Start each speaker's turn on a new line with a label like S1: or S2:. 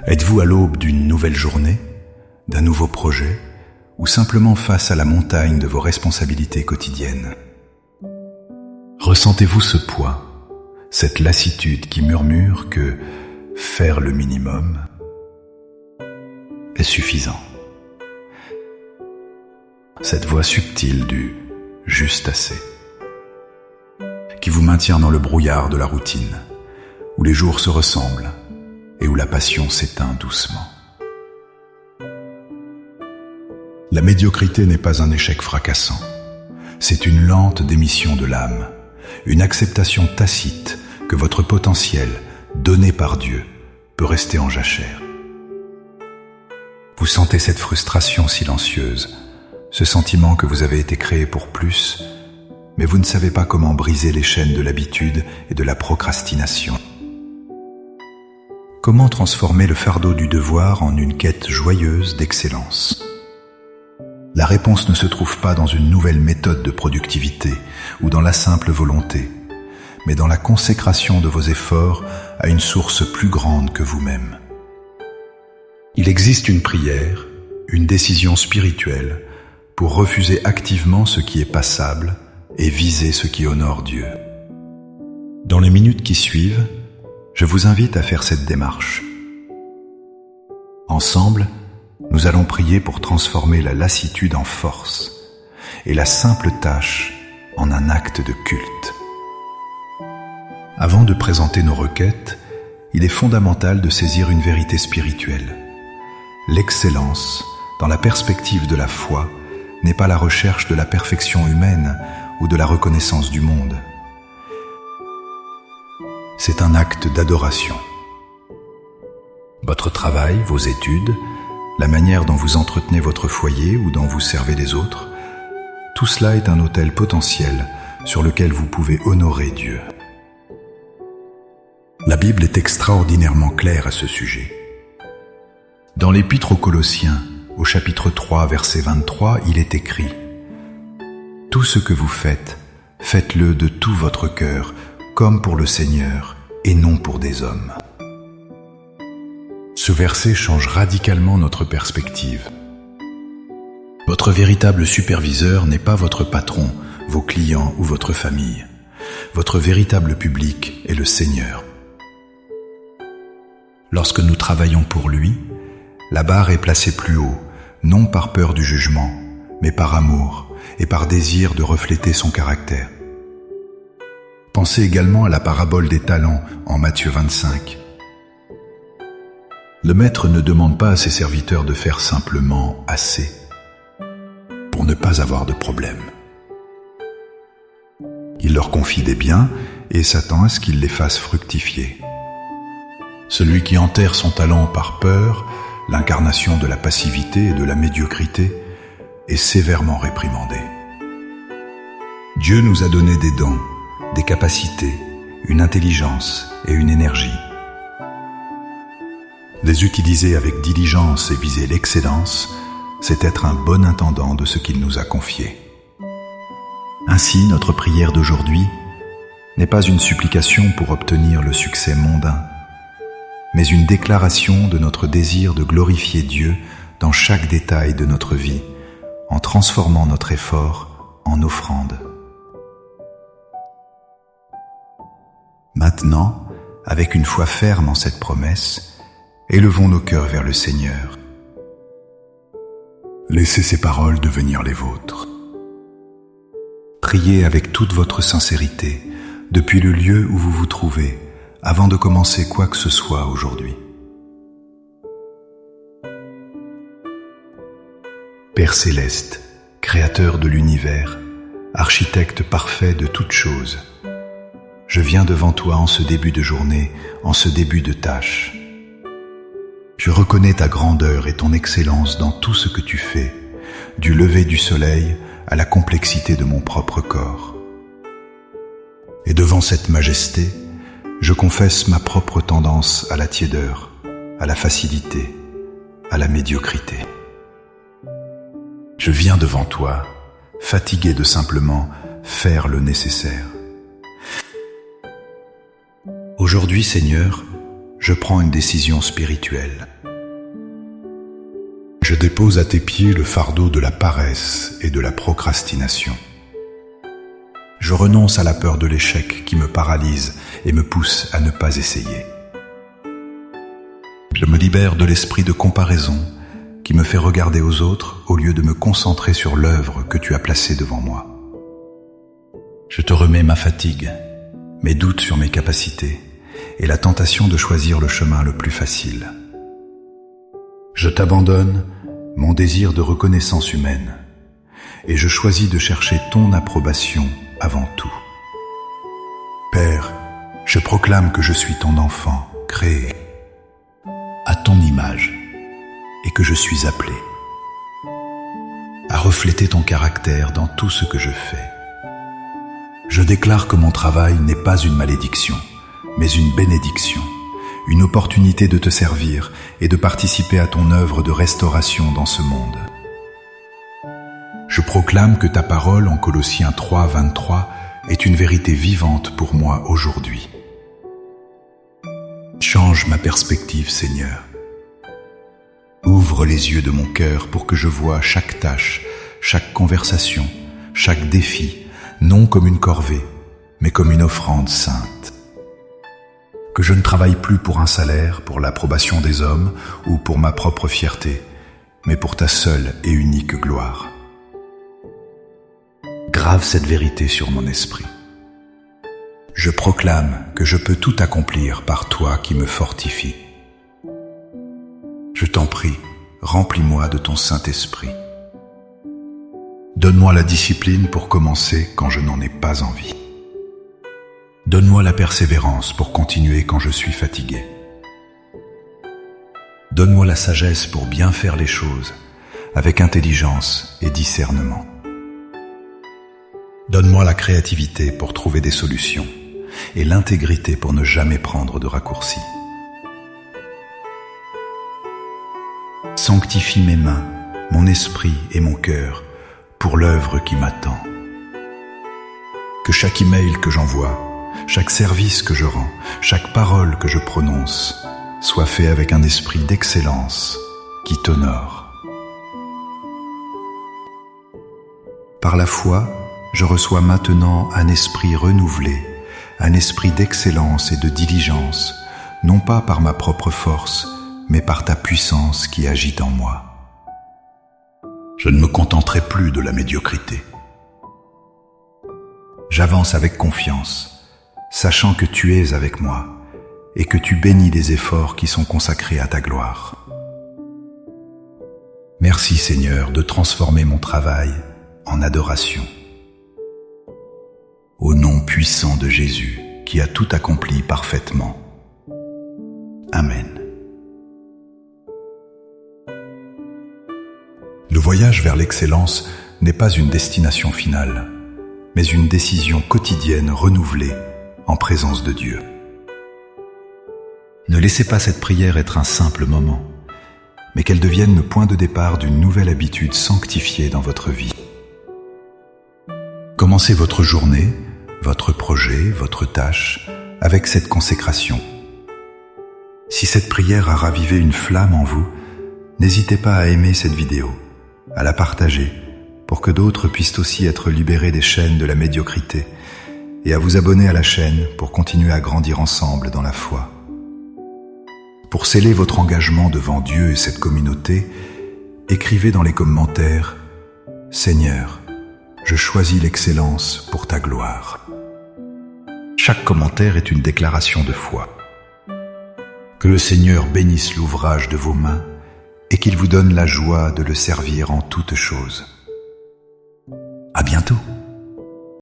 S1: Êtes-vous à l'aube d'une nouvelle journée, d'un nouveau projet, ou simplement face à la montagne de vos responsabilités quotidiennes? Ressentez-vous ce poids, cette lassitude qui murmure que faire le minimum est suffisant? Cette voix subtile du « juste assez » qui vous maintient dans le brouillard de la routine, où les jours se ressemblent et où la passion s'éteint doucement. La médiocrité n'est pas un échec fracassant. C'est une lente démission de l'âme, une acceptation tacite que votre potentiel, donné par Dieu, peut rester en jachère. Vous sentez cette frustration silencieuse, ce sentiment que vous avez été créé pour plus, mais vous ne savez pas comment briser les chaînes de l'habitude et de la procrastination. Comment transformer le fardeau du devoir en une quête joyeuse d'excellence? La réponse ne se trouve pas dans une nouvelle méthode de productivité ou dans la simple volonté, mais dans la consécration de vos efforts à une source plus grande que vous-même. Il existe une prière, une décision spirituelle pour refuser activement ce qui est passable et viser ce qui honore Dieu. Dans les minutes qui suivent, je vous invite à faire cette démarche. Ensemble, nous allons prier pour transformer la lassitude en force et la simple tâche en un acte de culte. Avant de présenter nos requêtes, il est fondamental de saisir une vérité spirituelle. L'excellence, dans la perspective de la foi, n'est pas la recherche de la perfection humaine ou de la reconnaissance du monde. C'est un acte d'adoration. Votre travail, vos études, la manière dont vous entretenez votre foyer ou dont vous servez les autres, tout cela est un autel potentiel sur lequel vous pouvez honorer Dieu. La Bible est extraordinairement claire à ce sujet. Dans l'Épître aux Colossiens, au chapitre 3, verset 23, il est écrit « Tout ce que vous faites, faites-le de tout votre cœur, comme pour le Seigneur et non pour des hommes. » Ce verset change radicalement notre perspective. Votre véritable superviseur n'est pas votre patron, vos clients ou votre famille. Votre véritable public est le Seigneur. Lorsque nous travaillons pour lui, la barre est placée plus haut, non par peur du jugement, mais par amour et par désir de refléter son caractère. Pensez également à la parabole des talents en Matthieu 25. Le maître ne demande pas à ses serviteurs de faire simplement assez pour ne pas avoir de problème. Il leur confie des biens et s'attend à ce qu'ils les fassent fructifier. Celui qui enterre son talent par peur, l'incarnation de la passivité et de la médiocrité, est sévèrement réprimandé. Dieu nous a donné des dons, des capacités, une intelligence et une énergie. Les utiliser avec diligence et viser l'excellence, c'est être un bon intendant de ce qu'il nous a confié. Ainsi, notre prière d'aujourd'hui n'est pas une supplication pour obtenir le succès mondain, mais une déclaration de notre désir de glorifier Dieu dans chaque détail de notre vie, en transformant notre effort en offrande. Maintenant, avec une foi ferme en cette promesse, élevons nos cœurs vers le Seigneur. Laissez ces paroles devenir les vôtres. Priez avec toute votre sincérité, depuis le lieu où vous vous trouvez, avant de commencer quoi que ce soit aujourd'hui. Père céleste, créateur de l'univers, architecte parfait de toutes choses, je viens devant toi en ce début de journée, en ce début de tâche. Je reconnais ta grandeur et ton excellence dans tout ce que tu fais, du lever du soleil à la complexité de mon propre corps. Et devant cette majesté, je confesse ma propre tendance à la tiédeur, à la facilité, à la médiocrité. Je viens devant toi, fatigué de simplement faire le nécessaire. Aujourd'hui, Seigneur, je prends une décision spirituelle. Je dépose à tes pieds le fardeau de la paresse et de la procrastination. Je renonce à la peur de l'échec qui me paralyse et me pousse à ne pas essayer. Je me libère de l'esprit de comparaison qui me fait regarder aux autres au lieu de me concentrer sur l'œuvre que tu as placée devant moi. Je te remets ma fatigue, mes doutes sur mes capacités et la tentation de choisir le chemin le plus facile. Je t'abandonne mon désir de reconnaissance humaine et je choisis de chercher ton approbation avant tout. Père, je proclame que je suis ton enfant, créé à ton image et que je suis appelé à refléter ton caractère dans tout ce que je fais. Je déclare que mon travail n'est pas une malédiction, mais une bénédiction, une opportunité de te servir et de participer à ton œuvre de restauration dans ce monde. Je proclame que ta parole en Colossiens 3, 23 est une vérité vivante pour moi aujourd'hui. Change ma perspective, Seigneur. Ouvre les yeux de mon cœur pour que je voie chaque tâche, chaque conversation, chaque défi, non comme une corvée, mais comme une offrande sainte. Que je ne travaille plus pour un salaire, pour l'approbation des hommes ou pour ma propre fierté, mais pour ta seule et unique gloire. Grave cette vérité sur mon esprit. Je proclame que je peux tout accomplir par toi qui me fortifie. Je t'en prie, remplis-moi de ton Saint-Esprit. Donne-moi la discipline pour commencer quand je n'en ai pas envie. Donne-moi la persévérance pour continuer quand je suis fatigué. Donne-moi la sagesse pour bien faire les choses, avec intelligence et discernement. Donne-moi la créativité pour trouver des solutions et l'intégrité pour ne jamais prendre de raccourcis. Sanctifie mes mains, mon esprit et mon cœur pour l'œuvre qui m'attend. Que chaque email que j'envoie, chaque service que je rends, chaque parole que je prononce soit fait avec un esprit d'excellence qui t'honore. Par la foi, je reçois maintenant un esprit renouvelé, un esprit d'excellence et de diligence, non pas par ma propre force, mais par ta puissance qui agit en moi. Je ne me contenterai plus de la médiocrité. J'avance avec confiance, sachant que tu es avec moi et que tu bénis les efforts qui sont consacrés à ta gloire. Merci Seigneur de transformer mon travail en adoration. Au nom puissant de Jésus, qui a tout accompli parfaitement. Amen. Le voyage vers l'excellence n'est pas une destination finale, mais une décision quotidienne renouvelée en présence de Dieu. Ne laissez pas cette prière être un simple moment, mais qu'elle devienne le point de départ d'une nouvelle habitude sanctifiée dans votre vie. Commencez votre journée, votre projet, votre tâche, avec cette consécration. Si cette prière a ravivé une flamme en vous, n'hésitez pas à aimer cette vidéo, à la partager, pour que d'autres puissent aussi être libérés des chaînes de la médiocrité, et à vous abonner à la chaîne pour continuer à grandir ensemble dans la foi. Pour sceller votre engagement devant Dieu et cette communauté, écrivez dans les commentaires « Seigneur, je choisis l'excellence pour ta gloire ». Chaque commentaire est une déclaration de foi. Que le Seigneur bénisse l'ouvrage de vos mains et qu'il vous donne la joie de le servir en toutes choses. À bientôt.